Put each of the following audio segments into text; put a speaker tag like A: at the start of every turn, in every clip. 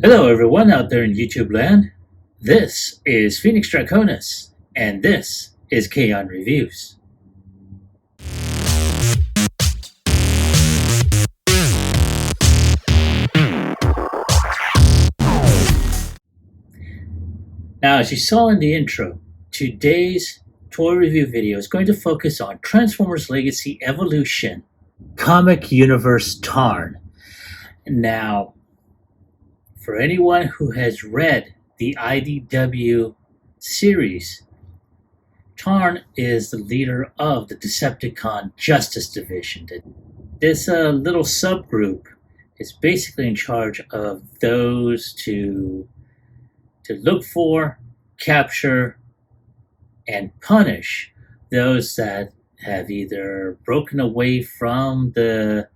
A: Hello, everyone out there in YouTube land. This is Phoenix Draconis, and this is Kaon Reviews. Now, as you saw in the intro, today's toy review video is going to focus on Transformers Legacy Evolution Comic Universe Tarn. Now, for anyone who has read the IDW series, Tarn is the leader of the Decepticon Justice Division. This little subgroup is basically in charge of those to look for, capture, and punish those that have either broken away from the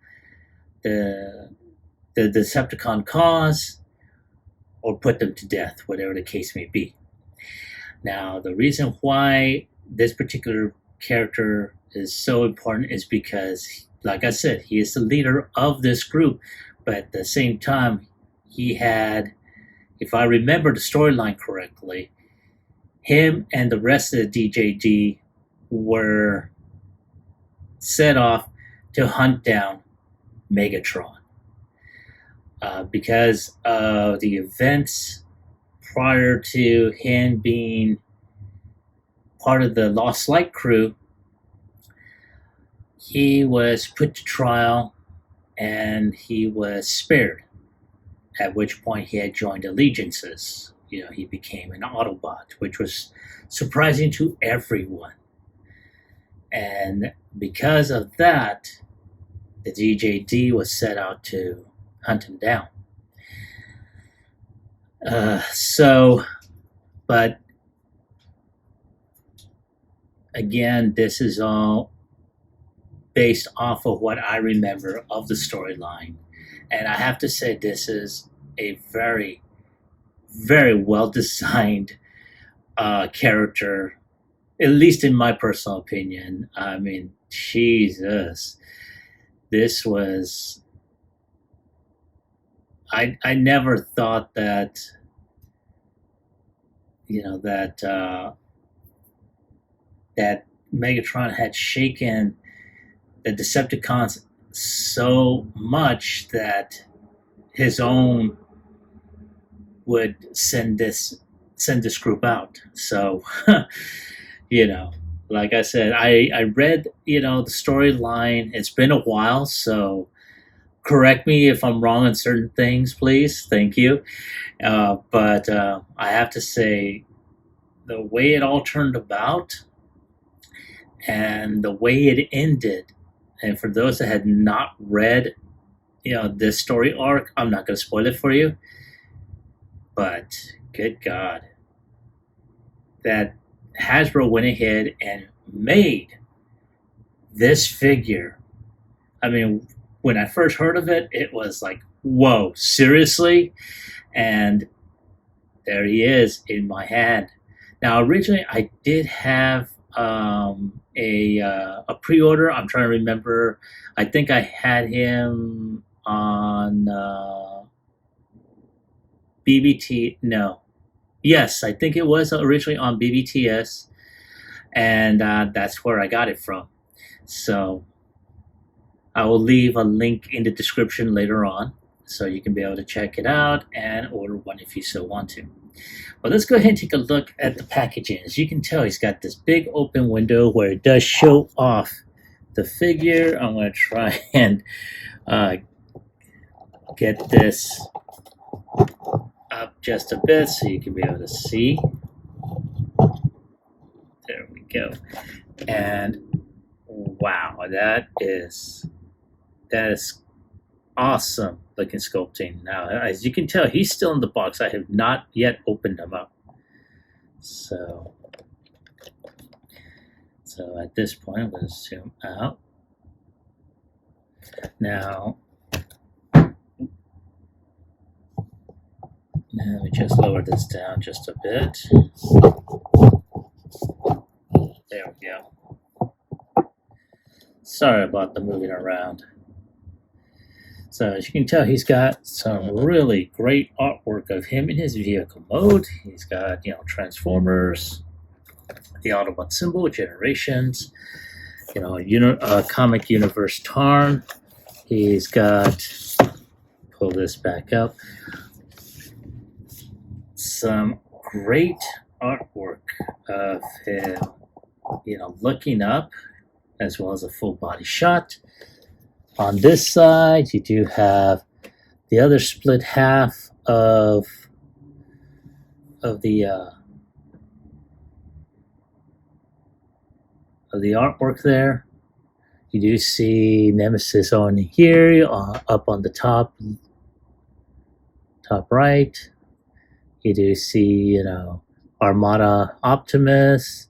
A: Decepticon cause or put them to death, whatever the case may be. Now, the reason why this particular character is so important is because, like I said, he is the leader of this group, but at the same time, he had, if I remember the storyline correctly, him and the rest of the DJD were set off to hunt down Megatron. Because of the events prior to him being part of the Lost Light crew, he was put to trial and he was spared, at which point he had joined allegiances. He became an Autobot, which was surprising to everyone. And because of that, the DJD was set out to hunt him down. But again, this is all based off of what I remember of the storyline. And I have to say, this is a very, very well-designed character, at least in my personal opinion. I mean, Jesus. This was... I never thought that, that Megatron had shaken the Decepticons so much that his own would send this group out. So, like I said, I read, the storyline. It's been a while, so correct me if I'm wrong on certain things, please. Thank you. But I have to say, the way it all turned about and the way it ended, and for those that had not read, this story arc, I'm not going to spoil it for you. But good God, that Hasbro went ahead and made this figure. I mean, when I first heard of it, it was like, whoa, seriously? And there he is in my hand. Now, originally, I did have a pre-order. I'm trying to remember. I think I had him on BBT. No. Yes, I think it was originally on BBTS. And that's where I got it from. So I will leave a link in the description later on, so you can be able to check it out and order one if you so want to. But let's go ahead and take a look at the packaging. As you can tell, he's got this big open window where it does show off the figure. I'm going to try and get this up just a bit so you can be able to see. There we go. And wow, that is awesome looking sculpting. Now, as you can tell, he's still in the box. I have not yet opened him up. So at this point, I'm going to zoom out. Now, let me just lower this down just a bit. There we go. Sorry about the moving around. So as you can tell, he's got some really great artwork of him in his vehicle mode. He's got, Transformers, the Autobot symbol, Generations, comic universe Tarn. He's got, pull this back up, some great artwork of him, looking up, as well as a full body shot. On this side, you do have the other split half of the artwork there. You do see Nemesis on here, up on the top right. You do see, Armada Optimus.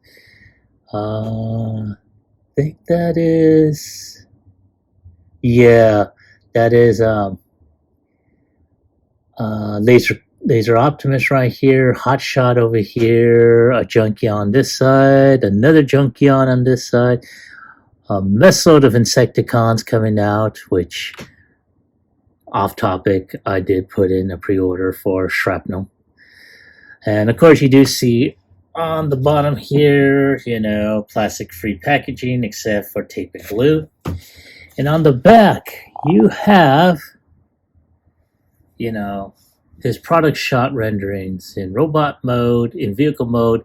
A: I think that is, that is Laser Optimus right here, Hotshot over here, a Junkion on this side, another Junkion on this side, a messload of Insecticons coming out, which, off topic, I did put in a pre-order for Shrapnel. And of course you do see on the bottom here, plastic-free packaging except for tape and glue. And on the back, you have, his product shot renderings in robot mode, in vehicle mode,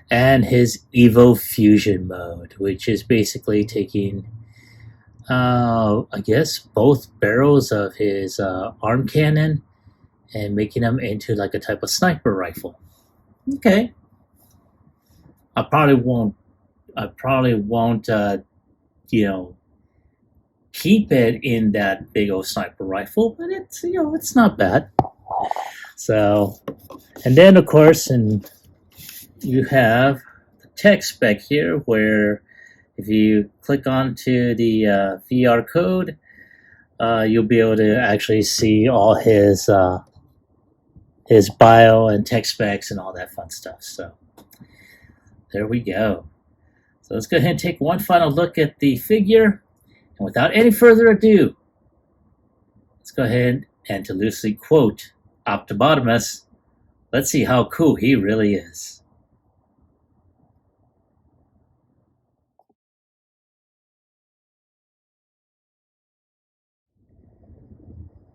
A: and his Evo Fusion mode, which is basically taking, I guess, both barrels of his arm cannon and making them into like a type of sniper rifle. Okay. I probably won't, keep it in that big old sniper rifle, but it's, it's not bad. So, and then of course, and you have the tech spec here where if you click onto the VR code, you'll be able to actually see all his bio and tech specs and all that fun stuff. So there we go. So let's go ahead and take one final look at the figure. And without any further ado, let's go ahead and, to loosely quote Optibotimus, let's see how cool he really is.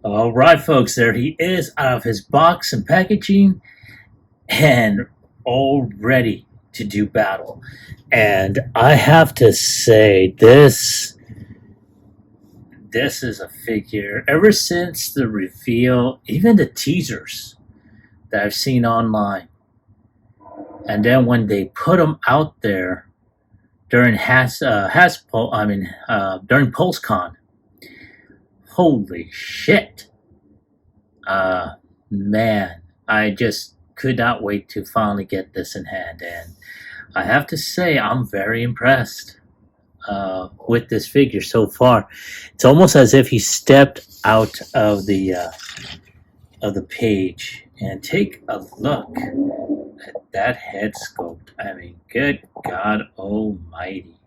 A: All right, folks, there he is out of his box and packaging and all ready to do battle. And I have to say, this is a figure, ever since the reveal, even the teasers that I've seen online, and then when they put them out there during during PulseCon, holy shit, man, I just could not wait to finally get this in hand, and I have to say I'm very impressed with this figure so far. It's almost as if he stepped out of the page. And take a look at that head sculpt. I mean, good God Almighty,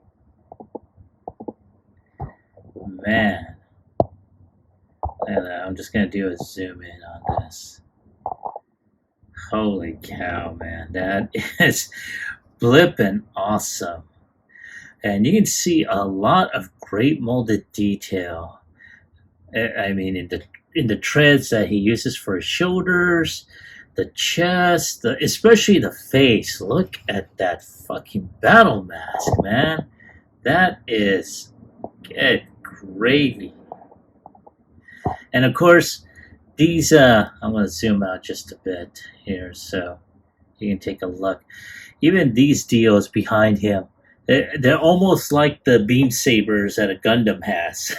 A: man! And I'm just gonna do a zoom in on this. Holy cow, man! That is flippin' awesome. And you can see a lot of great molded detail. I mean, in the treads that he uses for his shoulders, the chest, especially the face. Look at that fucking battle mask, man. That is good gravy. And of course, these, I'm going to zoom out just a bit here so you can take a look. Even these deals behind him, they're almost like the beam sabers that a Gundam has.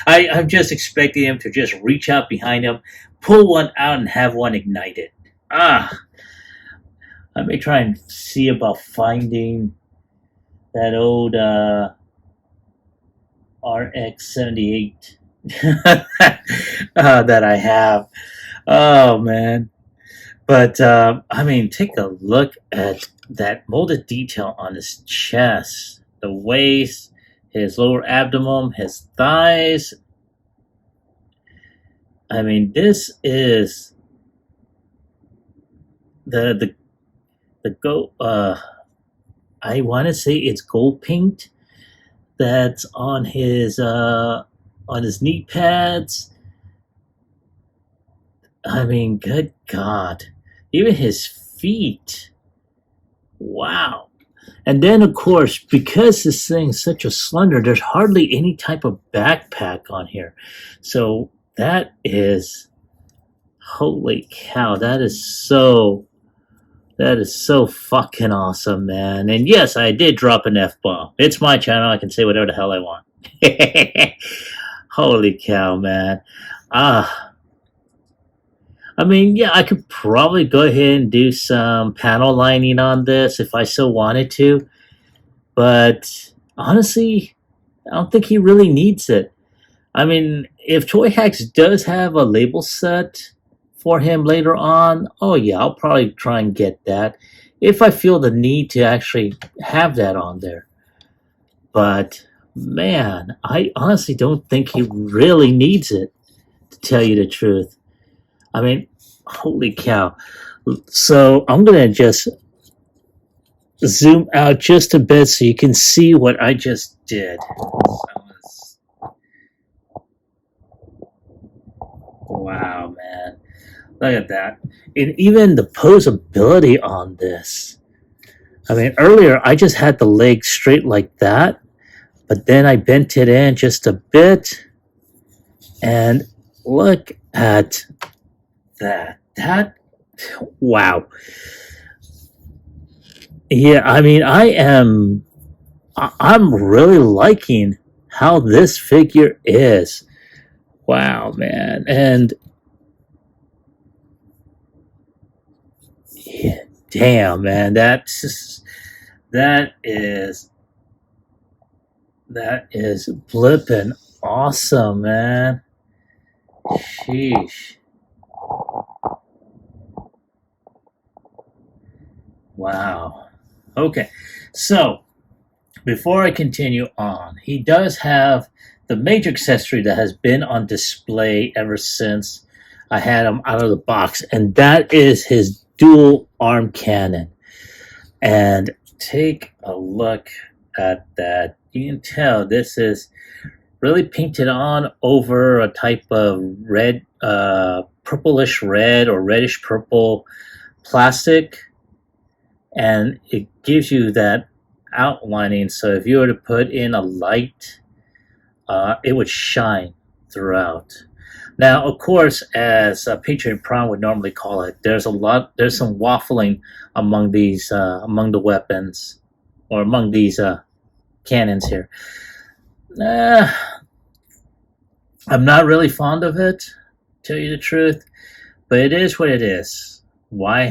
A: I'm just expecting him to just reach out behind him, pull one out, and have one ignited. I may try and see about finding that old RX-78 that I have. Oh, man. But, I mean, take a look at that molded detail on his chest, the waist, his lower abdomen, his thighs. I mean, this is the the gold. I want to say it's gold paint that's on his knee pads. I mean, good God, even his feet. Wow. And then, of course, because this thing's such a slender, there's hardly any type of backpack on here. So that is, holy cow, that is so fucking awesome, man. And yes, I did drop an F bomb. It's my channel. I can say whatever the hell I want. Holy cow, man. Ah, I mean, yeah, I could probably go ahead and do some panel lining on this if I so wanted to. But honestly, I don't think he really needs it. I mean, if Toy Hacks does have a label set for him later on, oh yeah, I'll probably try and get that if I feel the need to actually have that on there. But man, I honestly don't think he really needs it, to tell you the truth. I mean, holy cow. So I'm going to just zoom out just a bit so you can see what I just did. Wow, man. Look at that. And even the posability on this. I mean, earlier I just had the leg straight like that, but then I bent it in just a bit. And look at that. Wow. Yeah, I mean, I'm really liking how this figure is. Wow, man. And yeah, damn, man, that is blipping awesome, man. Sheesh. Wow. Okay, so before I continue on, he does have the major accessory that has been on display ever since I had him out of the box, and that is his dual arm cannon. And take a look at that. You can tell this is really painted on over a type of red, purplish red or reddish purple plastic, and it gives you that outlining. So if you were to put in a light, it would shine throughout. Now, of course, as Patriot Prime would normally call it, there's some waffling among among the weapons, or among these cannons here. I'm not really fond of it, to tell you the truth, but it is what it is. Why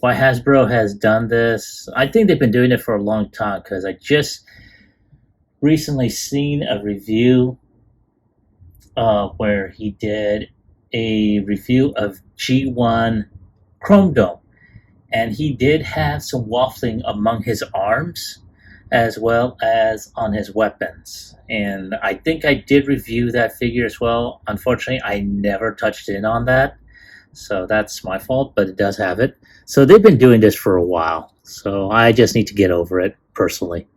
A: Hasbro has done this? I think they've been doing it for a long time, because I just recently seen a review where he did a review of G1 Chrome Dome, and he did have some waffling among his arms as well as on his weapons. And I think I did review that figure as well. Unfortunately, I never touched in on that, so that's my fault, but it does have it. So they've been doing this for a while, so I just need to get over it personally.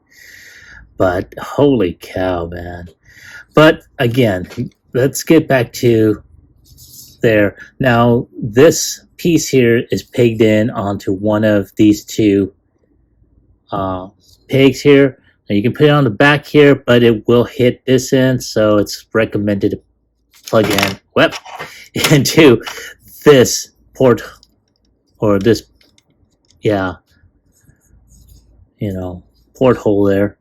A: But holy cow, man. But again, let's get back to there. Now, this piece here is pegged in onto one of these two pegs here. Now, you can put it on the back here, but it will hit this end, so it's recommended to plug in into this port, or this, yeah, porthole there.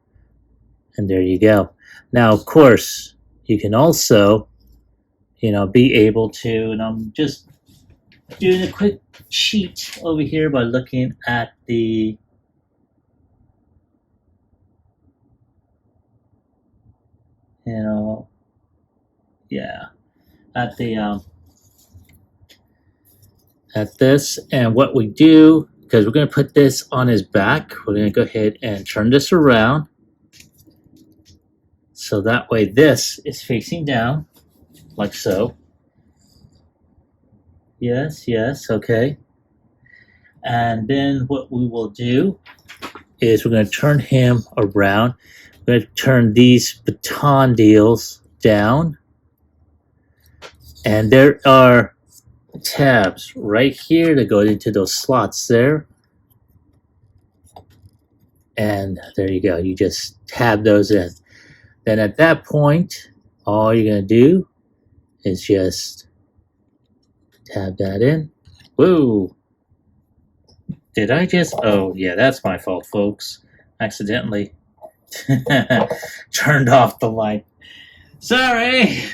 A: And there you go. Now, of course, you can also, be able to, and I'm just doing a quick cheat over here by looking at the at this. And what we do, because we're going to put this on his back, we're going to go ahead and turn this around, so that way this is facing down, like so. Yes, yes, okay. And then what we will do is we're going to turn him around. We're going to turn these baton deals down. And there are tabs right here that go into those slots there. And there you go. You just tab those in. Then at that point, all you're going to do is just tab that in. Whoa. Did I just? Oh, yeah, that's my fault, folks. Accidentally turned off the light. Sorry.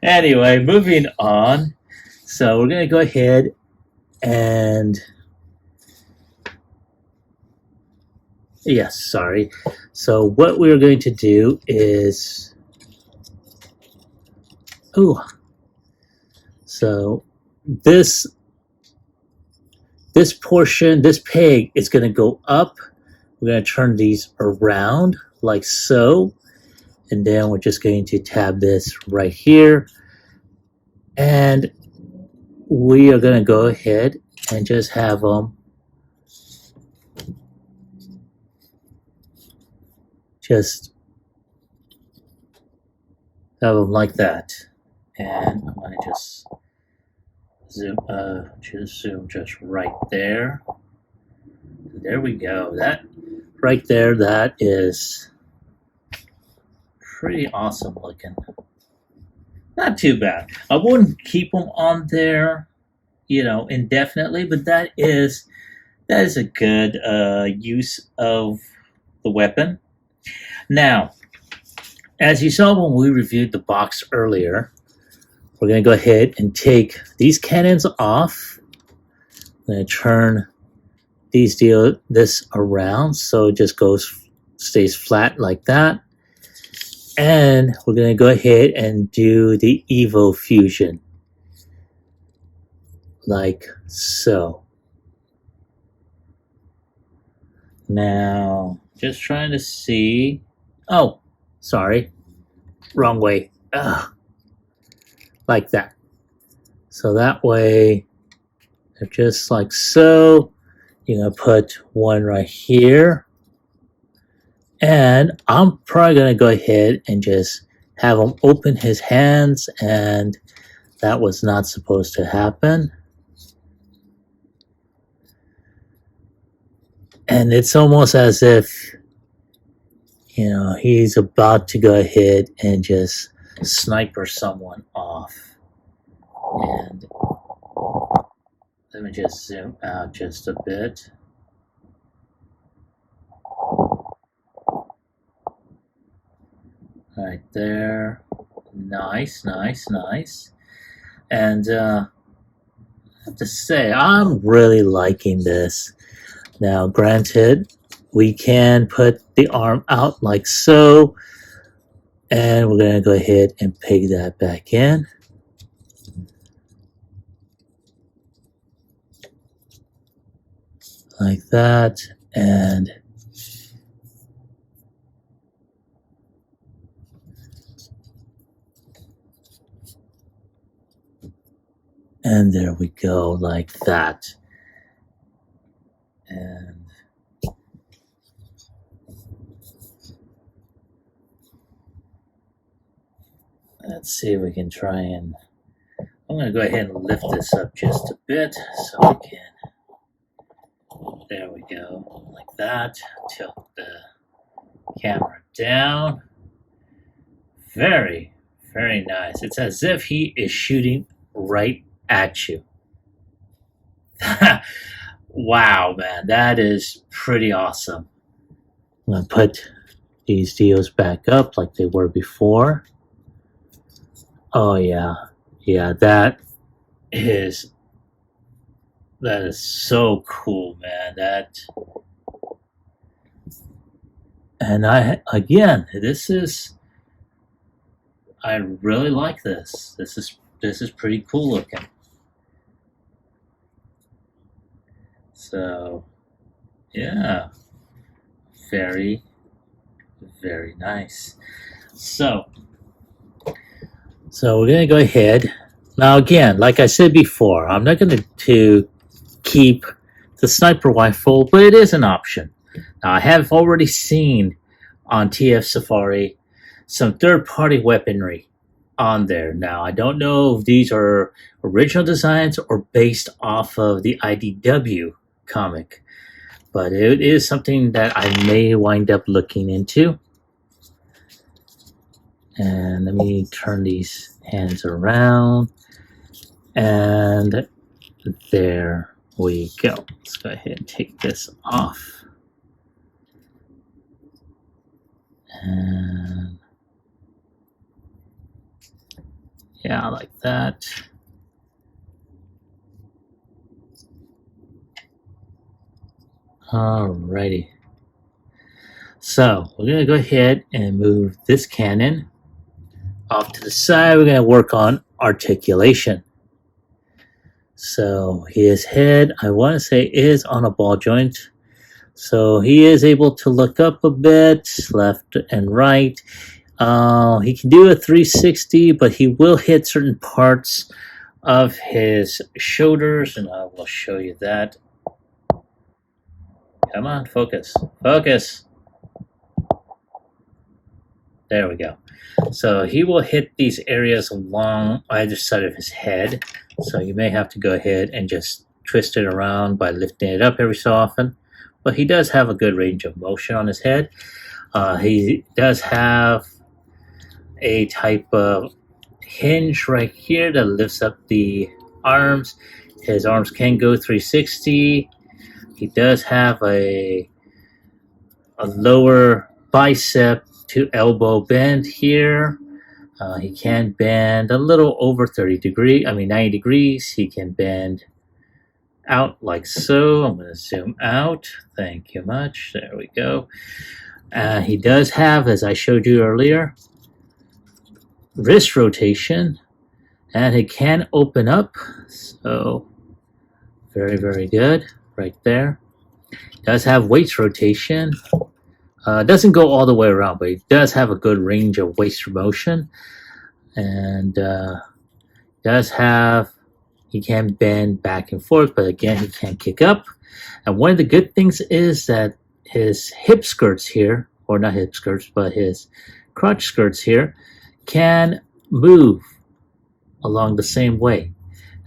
A: Anyway, moving on. So we're going to go ahead and. Yes, sorry. So what we're going to do is. Ooh. So this portion, this peg is going to go up. We're going to turn these around like so. And then we're just going to tab this right here. And we are going to go ahead and just have them like that. And I'm going to just zoom just right there. There we go. That right there, that is pretty awesome looking. Not too bad. I wouldn't keep them on there, indefinitely, but that is a good use of the weapon. Now, as you saw when we reviewed the box earlier, we're going to go ahead and take these cannons off. I'm going to turn this around so it just stays flat like that. And we're going to go ahead and do the Evo fusion. Like so. Now, just trying to see. Oh, sorry. Wrong way. Ugh. Like that. So that way, just like so. You're going to put one right here. And I'm probably going to go ahead and just have him open his hands, and that was not supposed to happen. And it's almost as if, he's about to go ahead and just sniper someone off. And let me just zoom out just a bit. Right there. Nice, nice, nice. And I have to say, I'm really liking this. Now, granted, we can put the arm out like so. And we're going to go ahead and peg that back in. Like that. And there we go, like that. And let's see if we can try and. I'm going to go ahead and lift this up just a bit so we can. There we go, like that. Tilt the camera down. Very, very nice. It's as if he is shooting right at you. Wow, man, that is pretty awesome. I'm going to put these deals back up like they were before. Oh, yeah. Yeah, that is so cool, man. And I really like this. This is pretty cool looking. So, yeah, very, very nice. So we're gonna go ahead Now again, like I said before, I'm not going to keep the sniper rifle, but it is an option. Now I have already seen on TF Safari some third-party weaponry on there. Now I don't know if these are original designs or based off of the IDW comic, but it is something that I may wind up looking into. And let me turn these hands around. And there we go. Let's go ahead and take this off. And yeah, like that. Alrighty. So we're going to go ahead and move this cannon off to the side. We're going to work on articulation. So his head, I want to say, is on a ball joint. So he is able to look up a bit, left and right. He can do a 360, but he will hit certain parts of his shoulders, and I will show you that. Come on, focus. Focus. There we go. So he will hit these areas along either side of his head. So you may have to go ahead and just twist it around by lifting it up every so often. But he does have a good range of motion on his head. He does have a type of hinge right here that lifts up the arms. His arms can go 360. He does have a lower bicep to elbow bend here. He can bend a little over 90 degrees. He can bend out like so. I'm going to zoom out. Thank you much. There we go. He does have, as I showed you earlier, wrist rotation, and it can open up. So very, very good right there. Does have waist rotation. Doesn't go all the way around, but it does have a good range of waist motion. And he can bend back and forth, but again, he can kick up. And one of the good things is that his hip skirts here, or not hip skirts, but his crotch skirts here, can move along the same way.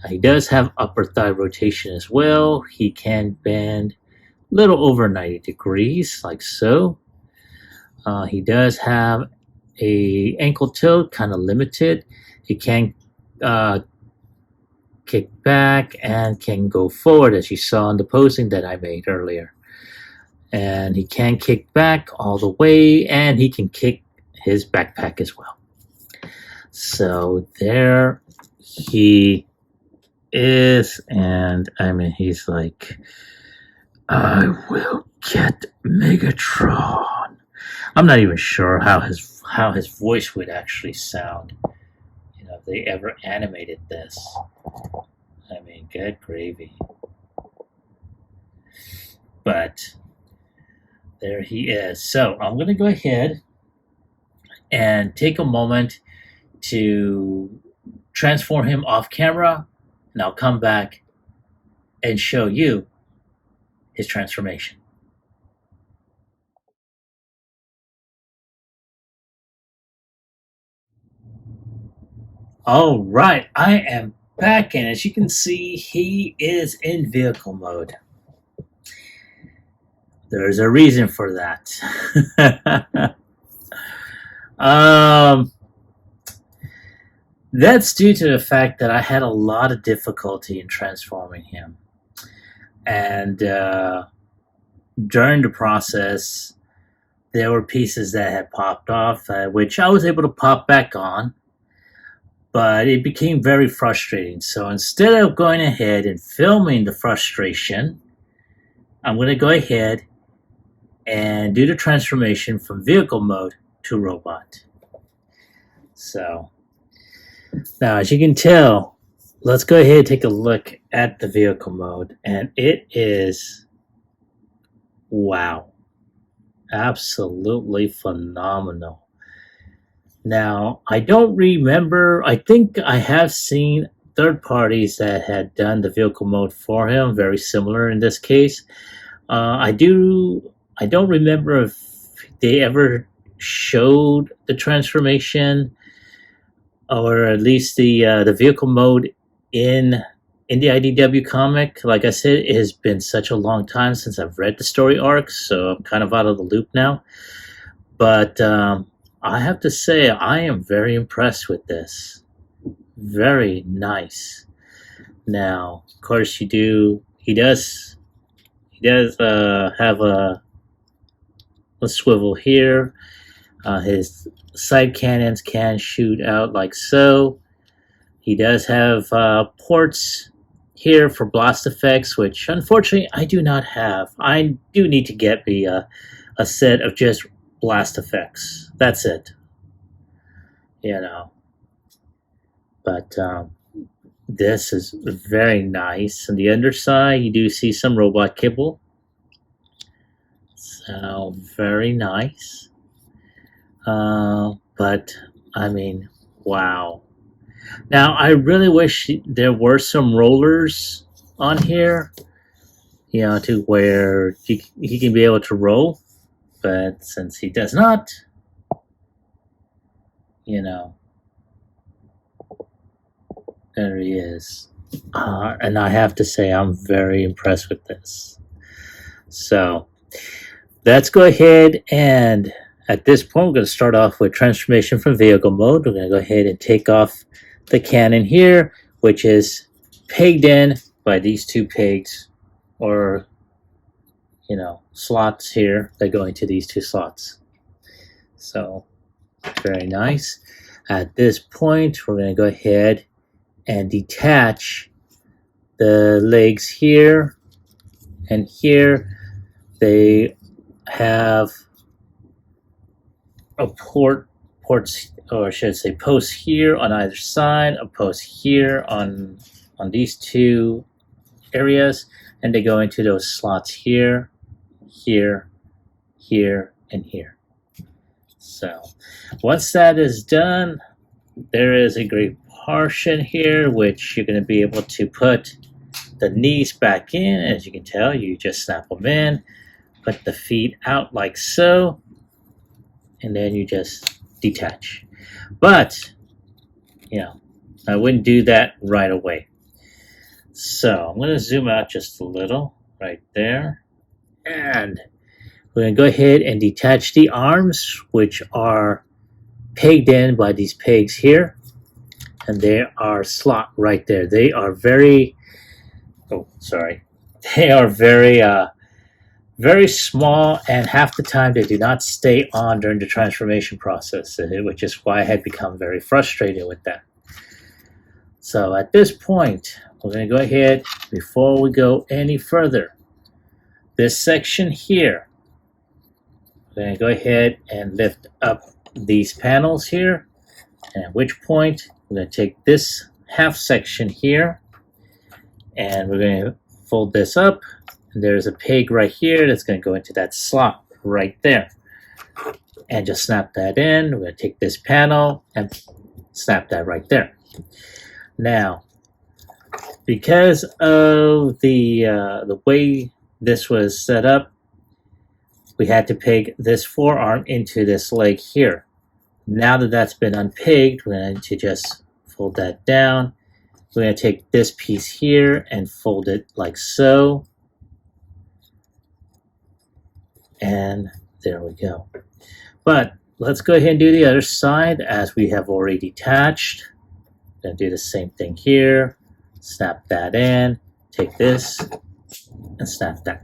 A: Now, he does have upper thigh rotation as well. He can bend a little over 90 degrees, like so. He does have a ankle tilt, kind of limited. He can kick back and can go forward, as you saw in the posing that I made earlier. And he can kick back all the way, and he can kick his backpack as well. So there he is, and I mean, he's like, I will get Megatron. I'm not even sure how his voice would actually sound, if they ever animated this. I mean, good gravy. But there he is. So I'm going to go ahead and take a moment to transform him off camera, and I'll come back and show you his transformation. All right, I am back, and as you can see, he is in vehicle mode. There's a reason for that. That's due to the fact that I had a lot of difficulty in transforming him. And during the process, there were pieces that had popped off, which I was able to pop back on. But it became very frustrating. So instead of going ahead and filming the frustration, I'm going to go ahead and do the transformation from vehicle mode to robot. So now, as you can tell, let's go ahead and take a look at the vehicle mode. And it is, wow, absolutely phenomenal. Now, I don't remember, I think I have seen third parties that had done the vehicle mode for him, very similar in this case. I don't remember if they ever showed the transformation, or at least the vehicle mode in the IDW comic. Like I said, it has been such a long time since I've read the story arcs, so I'm kind of out of the loop now. But I have to say, I am very impressed with this. Very nice. Now, of course, he does have a swivel here. His side cannons can shoot out like so. He does have ports here for blast effects, which unfortunately I do not have. I do need to get me a set of just blast effects. That's it. You know. But this is very nice. On the underside, you do see some robot kibble. So, very nice. But, I mean, wow. Now, I really wish there were some rollers on here, you know, to where he can be able to roll. But since he does not, you know, there he is. And I have to say, I'm very impressed with this. So, let's go ahead and at this point, we're going to start off with transformation from vehicle mode. We're going to go ahead and take off the cannon here, which is pegged in by these two pegs, or, you know, slots here that go into these two slots. So, very nice. At this point, we're going to go ahead and detach the legs here and here. They have a ports, or should I say posts here on either side, a post here on these two areas, and they go into those slots here, here, here, and here. So once that is done, there is a great portion here which you're going to be able to put the knees back in. As you can tell, you just snap them in, put the feet out like so, and then you just detach. But, you know, I wouldn't do that right away. So I'm going to zoom out just a little right there. And we're going to go ahead and detach the arms, which are pegged in by these pegs here. And they are slot right there. They are very, they are very small, and half the time they do not stay on during the transformation process, which is why I had become very frustrated with that. So at this point, we're going to go ahead, before we go any further, this section here, we're going to go ahead and lift up these panels here, and at which point we're going to take this half section here, and we're going to fold this up. There's a peg right here that's going to go into that slot right there. And just snap that in. We're going to take this panel and snap that right there. Now, because of the way this was set up, we had to peg this forearm into this leg here. Now that that's been unpegged, we're going to just fold that down. We're going to take this piece here and fold it like so. And there we go. But let's go ahead and do the other side, as we have already detached. Going to do the same thing here. Snap that in. Take this and snap that.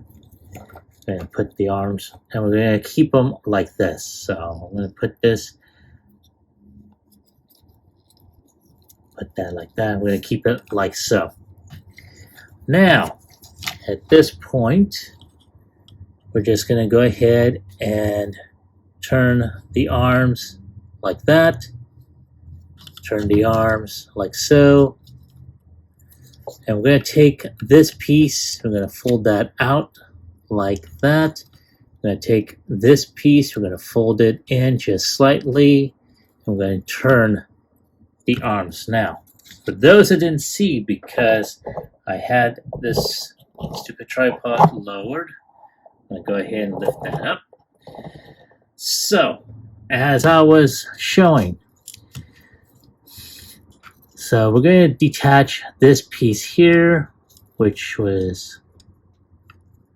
A: We're going to put the arms, and we're going to keep them like this. So I'm going to put this, put that like that. We're going to keep it like so. Now, at this point, we're just going to go ahead and turn the arms like that. Turn the arms like so. And we're going to take this piece, we're going to fold that out like that. We're going to take this piece, we're going to fold it in just slightly. And we're going to turn the arms now. For those that didn't see, because I had this stupid tripod lowered, I'm going to go ahead and lift that up. So, as I was showing, so we're going to detach this piece here, which was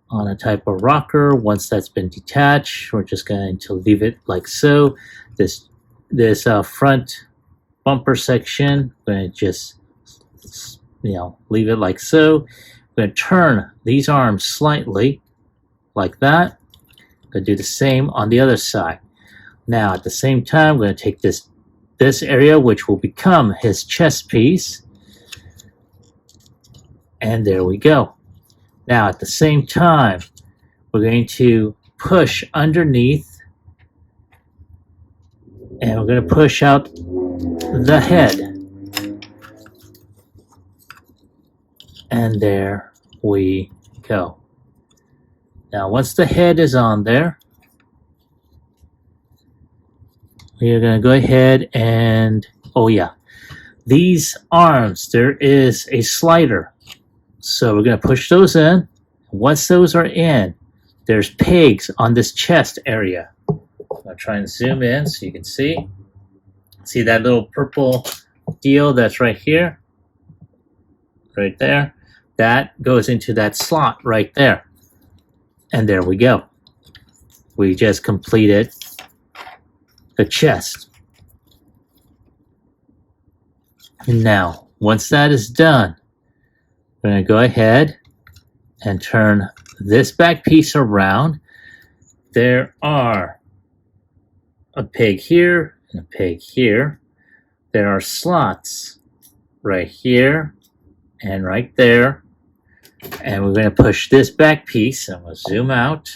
A: on a type of rocker. Once that's been detached, we're just going to leave it like so. This front bumper section, we're going to just leave it like so. We're going to turn these arms slightly like that. I'm going to do the same on the other side. Now at the same time, we're going to take this area, which will become his chest piece, and there we go. Now at the same time, we're going to push underneath, and we're going to push out the head. And there we go. Now once the head is on there, we are going to go ahead and, oh yeah, these arms, there is a slider. So we're going to push those in. Once those are in, there's pegs on this chest area. I'll try and zoom in so you can see. See that little purple deal that's right here? Right there. That goes into that slot right there. And there we go. We just completed the chest. And now, once that is done, we're going to go ahead and turn this back piece around. There are a peg here and a peg here. There are slots right here and right there. And we're going to push this back piece, and we'll zoom out.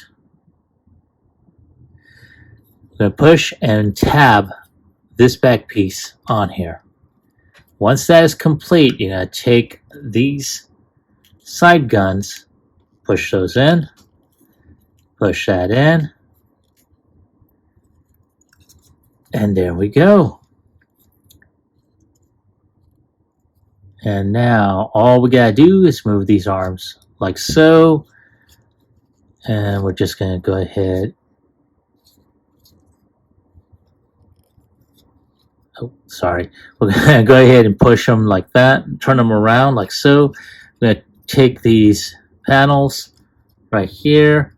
A: We're going to push and tab this back piece on here. Once that is complete, you're going to take these side guns, push those in, push that in, and there we go. And now all we gotta do is move these arms like so, and we're just gonna go ahead. Oh, sorry. We're gonna go ahead and push them like that, turn them around like so. We're gonna take these panels right here,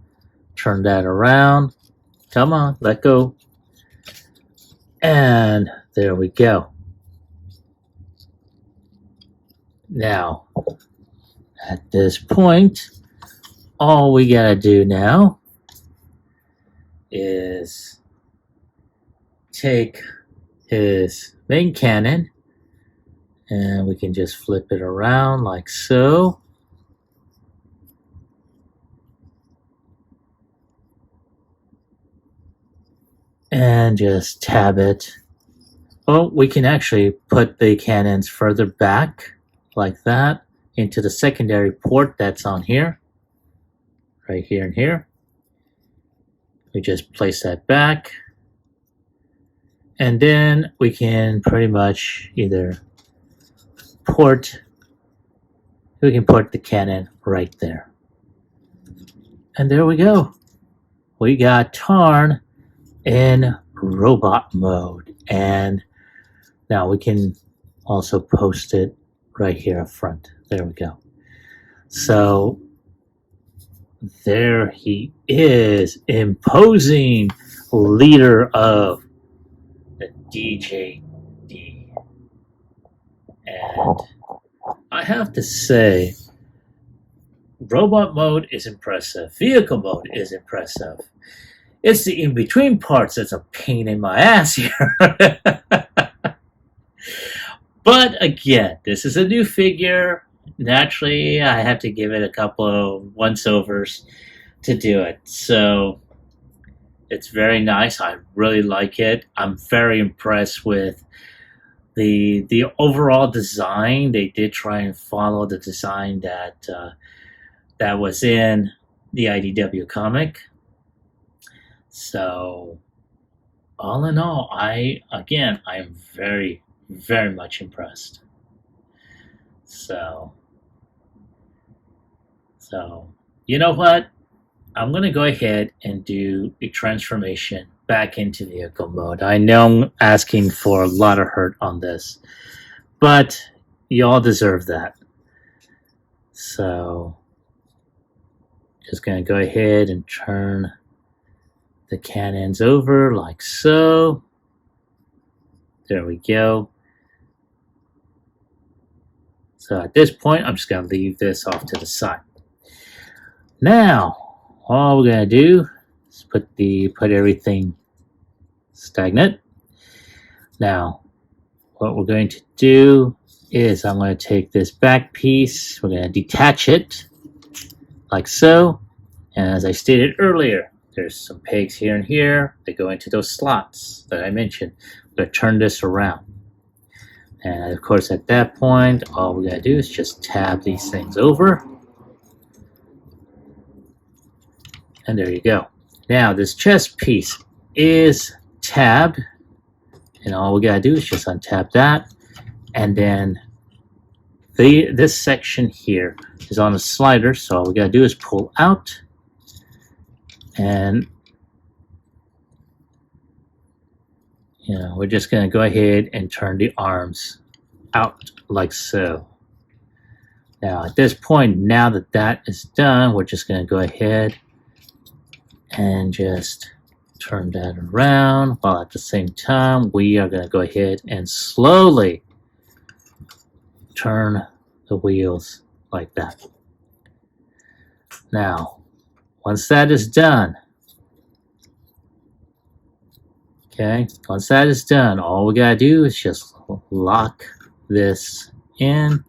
A: turn that around. Come on, let go. And there we go. Now, at this point, all we gotta do now is take his main cannon, and we can just flip it around like so. And just tab it. Oh, we can actually put the cannons further back like that into the secondary port that's on here, right here and here. We just place that back, and then we can pretty much either put the cannon right there. And there we go. We got Tarn in robot mode, and now we can also post it right here up front. There we go. So there he is, imposing leader of the DJD. And I have to say, robot mode is impressive. Vehicle mode is impressive. It's the in-between parts that's a pain in my ass here. But again, this is a new figure. Naturally, I have to give it a couple of once-overs to do it. So it's very nice. I really like it. I'm very impressed with the overall design. They did try and follow the design that was in the IDW comic. So all in all, I am very, very much impressed. So you know what? I'm going to go ahead and do a transformation back into vehicle mode. I know I'm asking for a lot of hurt on this, but y'all deserve that. So just going to go ahead and turn the cannons over like so. There we go. So at this point, I'm just going to leave this off to the side. Now, all we're going to do is put everything stagnant. Now, what we're going to do is I'm going to take this back piece, we're going to detach it like so. And as I stated earlier, there's some pegs here and here that go into those slots that I mentioned. I'm going to turn this around. And of course, at that point, all we're going to do is just tab these things over. And there you go. Now, this chest piece is tabbed. And all we got to do is just untab that. And then this section here is on a slider. So all we got to do is pull out. And we're just going to go ahead and turn the arms out like so. Now at this point, now that that is done, we're just going to go ahead and just turn that around, while at the same time we are going to go ahead and slowly turn the wheels like that. Now once that is done, once that is done, all we gotta do is just lock this in.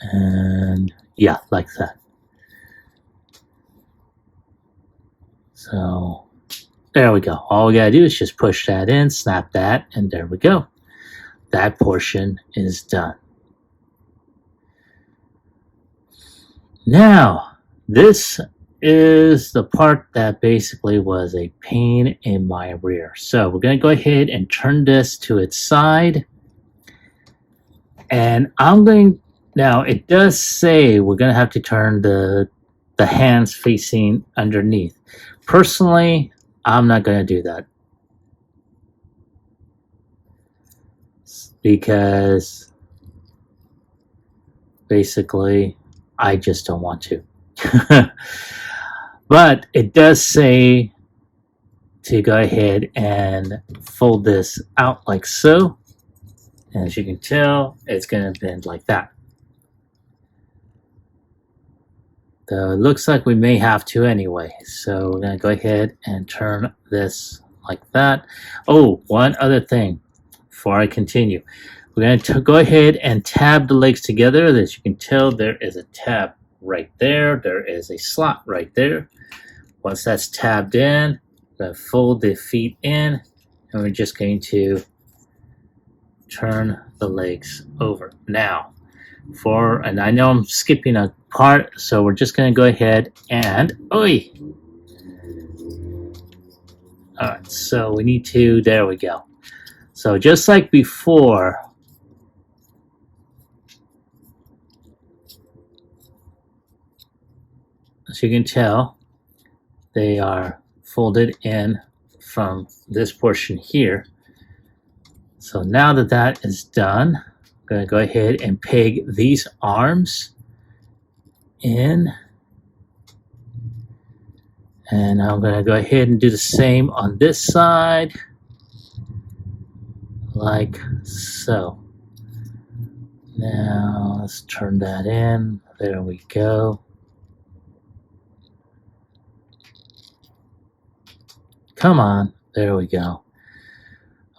A: And yeah, like that. So there we go. All we gotta do is just push that in, snap that, and there we go. That portion is done. Now, this is the part that basically was a pain in my rear. So we're going to go ahead and turn this to its side. And now it does say we're going to have to turn the hands facing underneath. Personally, I'm not going to do that. Because basically, I just don't want to. But it does say to go ahead and fold this out like so. And as you can tell, it's going to bend like that. So it looks like we may have to anyway. So we're going to go ahead and turn this like that. Oh, one other thing before I continue. We're going to go ahead and tab the legs together. As you can tell, there is a tab right there. There is a slot right there. Once that's tabbed in, we're going to fold the feet in, and we're just going to turn the legs over. Now, and I know I'm skipping a part, so we're just going to go ahead and, oi! Alright, so we need to, there we go. So just like before, as you can tell, they are folded in from this portion here. So now that that is done, I'm going to go ahead and peg these arms in. And I'm going to go ahead and do the same on this side, like so. Now let's turn that in. There we go. Come on, there we go.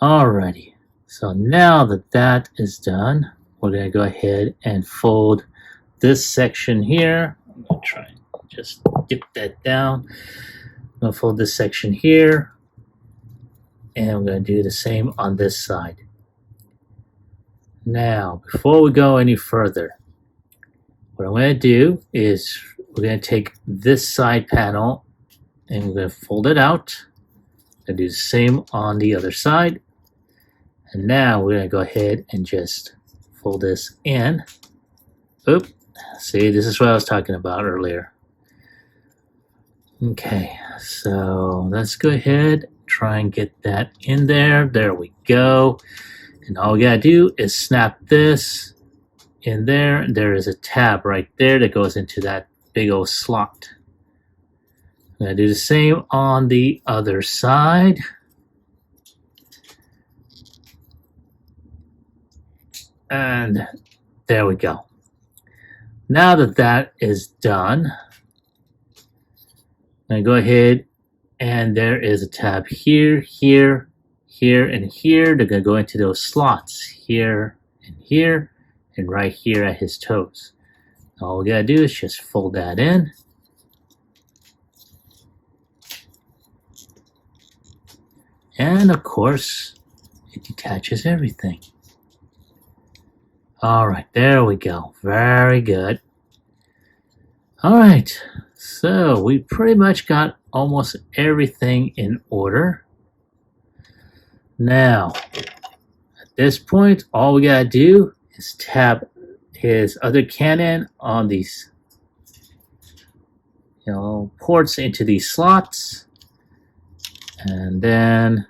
A: Alrighty, so now that that is done, we're going to go ahead and fold this section here. I'm going to try and just dip that down. I'm going to fold this section here, and I'm going to do the same on this side. Now, before we go any further, what I'm going to do is we're going to take this side panel and we're going to fold it out. Gonna do the same on the other side. And now we're gonna go ahead and just fold this in. Oop, see, this is what I was talking about earlier. Okay, so let's go ahead, try and get that in there. There we go. And all we gotta do is snap this in there. There is a tab right there that goes into that big old slot. I'm gonna do the same on the other side. And there we go. Now that that is done, I'm going to go ahead and there is a tab here, here, here, and here. They're going to go into those slots here, and right here at his toes. All we got to do is just fold that in. And of course, it detaches everything. All right, there we go. Very good. All right, so we pretty much got almost everything in order. Now, at this point, all we gotta do is tab his other cannon on these, ports into these slots, and then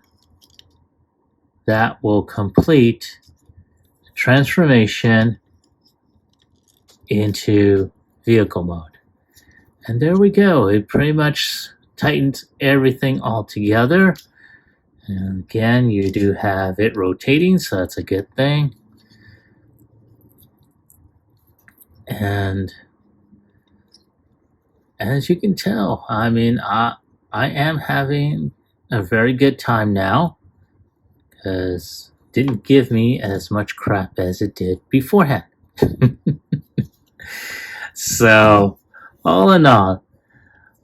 A: that will complete transformation into vehicle mode. And there we go. It pretty much tightens everything all together. And again, you do have it rotating, so that's a good thing. And as you can tell, I mean, I am having a very good time now, because didn't give me as much crap as it did beforehand. So, all in all,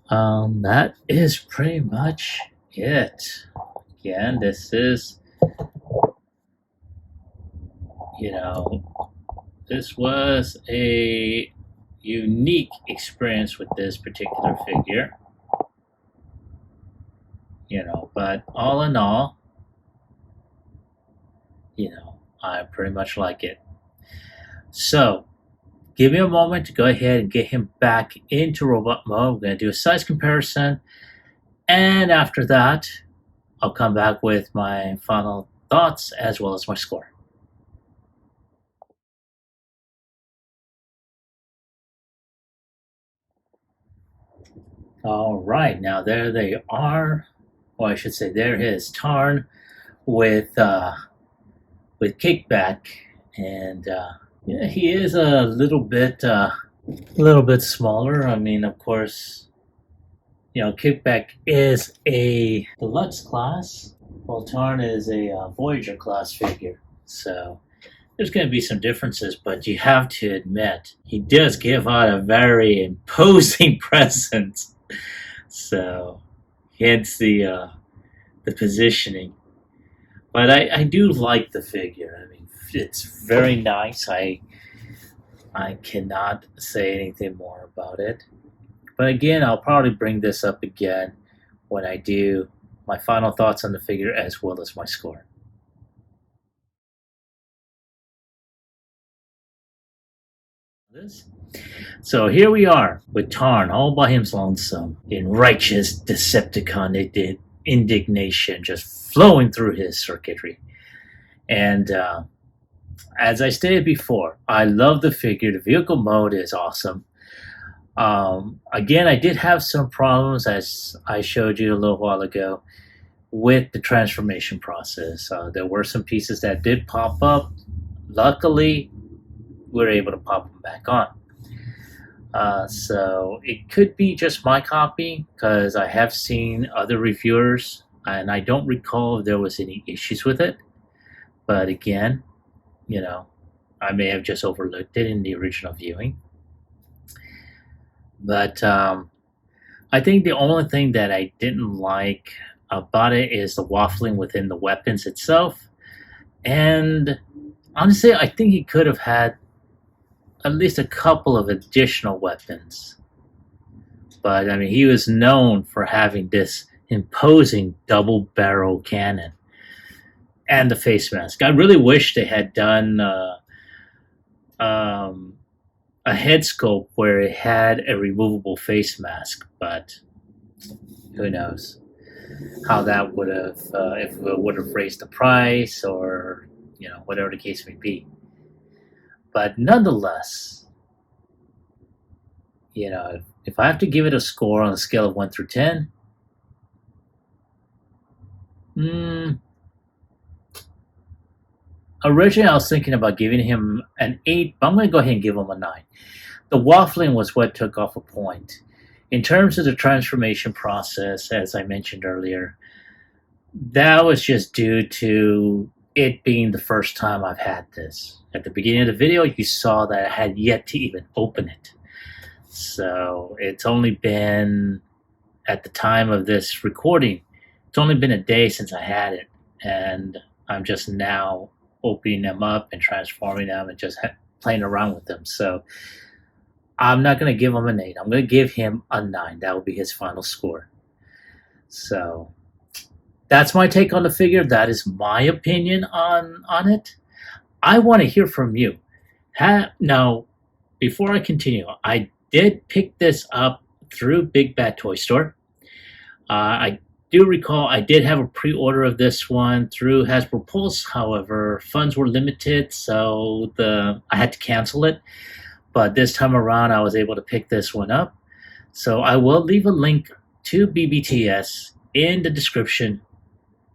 A: that is pretty much it. Again, this is, this was a unique experience with this particular figure. But all in all, I pretty much like it. So, give me a moment to go ahead and get him back into robot mode. We're going to do a size comparison. And after that, I'll come back with my final thoughts as well as my score. All right, now there they are. Or I should say, there is Tarn with Kickback, and he is a little bit smaller. I mean, of course, Kickback is a deluxe class, while Tarn is a Voyager class figure. So there's going to be some differences, but you have to admit he does give out a very imposing presence. So hence the positioning. But I do like the figure. I mean, it's very nice. I cannot say anything more about it. But again, I'll probably bring this up again when I do my final thoughts on the figure as well as my score. So here we are with Tarn all by his lonesome in righteous Decepticon indignation just flowing through his circuitry. And as I stated before, I love the figure. The vehicle mode is awesome. Again, I did have some problems, as I showed you a little while ago, with the transformation process. There were some pieces that did pop up. Luckily, we were able to pop them back on. So it could be just my copy, because I have seen other reviewers, and I don't recall if there was any issues with it. But again, I may have just overlooked it in the original viewing. But I think the only thing that I didn't like about it is the waffling within the weapons itself. And honestly, I think he could have had at least a couple of additional weapons. But I mean, he was known for having this imposing double barrel cannon and the face mask. I really wish they had done um, a head sculpt where it had a removable face mask, but who knows how that would have, if it would have raised the price or, whatever the case may be. But nonetheless, if I have to give it a score on a scale of 1 through 10, originally I was thinking about giving him an 8, but I'm going to go ahead and give him a 9. The waffling was what took off a point. In terms of the transformation process, as I mentioned earlier, that was just due to it being the first time I've had this. At the beginning of the video, you saw that I had yet to even open it. So it's only been, at the time of this recording, it's only been a day since I had it. And I'm just now opening them up and transforming them and just playing around with them. So I'm not going to give him an 8. I'm going to give him a 9. That will be his final score. So that's my take on the figure. That is my opinion on it. I want to hear from you. Now, before I continue, I did pick this up through Big Bad Toy Store. I do recall I did have a pre-order of this one through Hasbro Pulse. However, funds were limited, so I had to cancel it. But this time around, I was able to pick this one up. So I will leave a link to BBTS in the description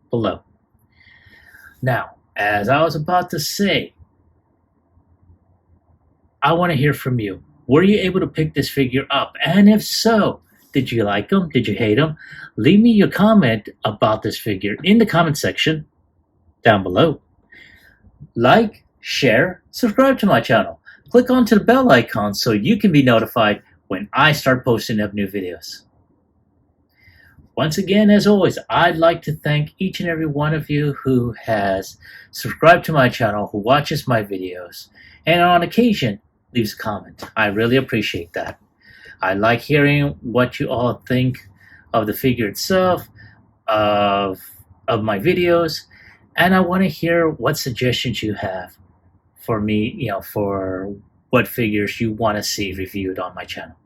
A: below. Now, as I was about to say, I want to hear from you. Were you able to pick this figure up? And if so, did you like him? Did you hate him? Leave me your comment about this figure in the comment section down below. Like, share, subscribe to my channel. Click onto the bell icon so you can be notified when I start posting up new videos. Once again, as always, I'd like to thank each and every one of you who has subscribed to my channel, who watches my videos, and on occasion leaves a comment. I really appreciate that. I like hearing what you all think of the figure itself, of my videos, and I want to hear what suggestions you have for me, for what figures you want to see reviewed on my channel.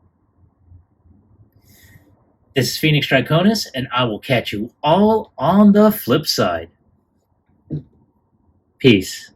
A: This is Phoenix Draconis, and I will catch you all on the flip side. Peace.